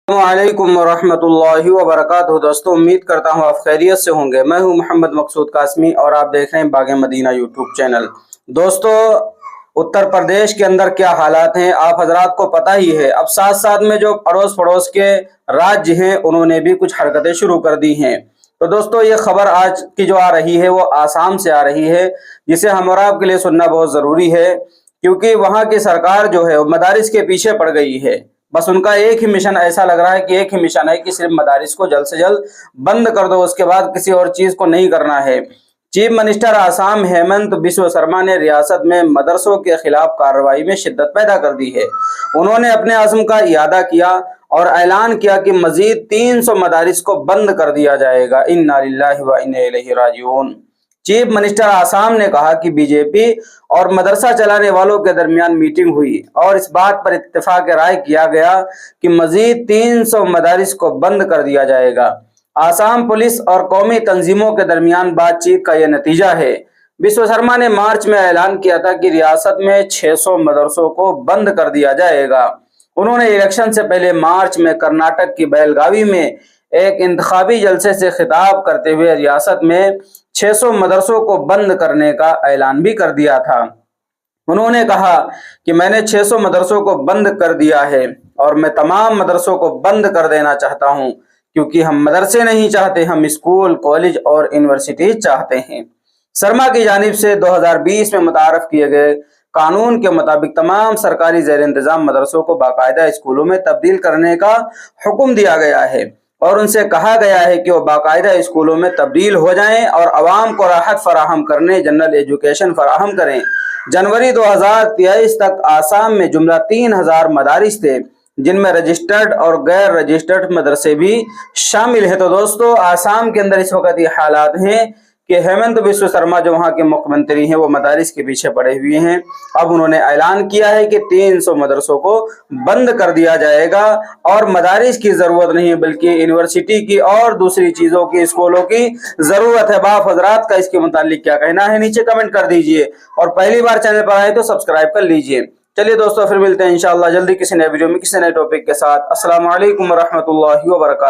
अस्सलामुअलैकुम वरहमतुल्लाहि वबरकातुहू। दोस्तों, उम्मीद करता हूँ आप खैरियत से होंगे। मैं हूँ मोहम्मद मकसूद कासमी और आप देख रहे हैं बाग़ मदीना यूट्यूब चैनल। दोस्तों, उत्तर प्रदेश के अंदर क्या हालात हैं आप हजरात को पता ही है। अब साथ साथ में जो अड़ोस पड़ोस के राज्य हैं उन्होंने भी कुछ हरकतें शुरू कर दी हैं। तो दोस्तों, ये खबर आज की जो आ रही है वो आसाम से आ रही है, जिसे हम और आपके लिए सुनना बहुत ज़रूरी है, क्योंकि वहाँ की सरकार जो है वो मदारिस के पीछे पड़ गई है। बस उनका एक ही मिशन, ऐसा लग रहा है कि एक ही मिशन है कि सिर्फ मदारिस को जल्द से जल्द बंद कर दो, उसके बाद किसी और चीज़ को नहीं करना है। चीफ मिनिस्टर आसाम हेमंत बिस्व शर्मा ने रियासत में मदरसों के खिलाफ कार्रवाई में शिद्दत पैदा कर दी है। उन्होंने अपने अज़्म का इयादा किया और ऐलान किया कि मजीद 300 मदारिस को बंद कर दिया जाएगा। इन्ना लिल्लाहि व इन्ना इलैहि राजिऊन। चीफ मिनिस्टर आसाम ने कहा कि बीजेपी और मदरसा चलाने वालों के दरमियान मीटिंग हुई और इस बात पर इत्तेफाक राय किया गया कि मजीद 300 मदारिस को बंद कर दिया जाएगा। आसाम पुलिस और कौमी तंजीमों के दरमियान बातचीत का यह नतीजा है। बिस्व शर्मा ने मार्च में ऐलान किया था कि रियासत में 600 मदरसों को बंद कर दिया जाएगा। उन्होंने इलेक्शन से पहले मार्च में कर्नाटक की बेलगावी में एक इंतखाबी जलसे से खिताब करते हुए रियासत में 600 मदरसों को बंद करने का ऐलान भी कर दिया था। उन्होंने कहा कि मैंने 600 मदरसों को बंद कर दिया है और मैं तमाम मदरसों को बंद कर देना चाहता हूं, क्योंकि हम मदरसे नहीं चाहते, हम स्कूल, कॉलेज और यूनिवर्सिटी चाहते हैं। शर्मा की जानिब से 2020 में मुतारफ किए गए कानून के मुताबिक तमाम सरकारी ज़ेर इंतज़ाम मदरसों को बाकायदा स्कूलों में तब्दील करने का हुक्म दिया गया है और उनसे कहा गया है कि वो बाकायदा स्कूलों में तब्दील हो जाएं और आवाम को राहत फराहम करने जनरल एजुकेशन फराहम करें। जनवरी 2023 तक आसाम में जुमला 3000 मदारिस थे, जिनमें रजिस्टर्ड और गैर रजिस्टर्ड मदरसे भी शामिल है। तो दोस्तों, आसाम के अंदर इस वक्त ये हालात हैं कि हेमंत बिस्व शर्मा जो वहाँ के मुख्यमंत्री हैं वो मदारिस के पीछे पड़े हुए हैं। अब उन्होंने ऐलान किया है कि 300 मदरसों को बंद कर दिया जाएगा और मदारिस की ज़रूरत नहीं है, बल्कि यूनिवर्सिटी की और दूसरी चीज़ों की, स्कूलों की ज़रूरत है। बाप हजरात का इसके मुतालिक क्या कहना है नीचे कमेंट कर दीजिए और पहली बार चैनल पर आए तो सब्सक्राइब कर लीजिए। चलिए दोस्तों, फिर मिलते हैं इंशाअल्लाह जल्दी किसी नए वीडियो में किसी नए टॉपिक के साथ। अस्सलाम वालेकुम रहमतुल्लाहि व बरकातहू।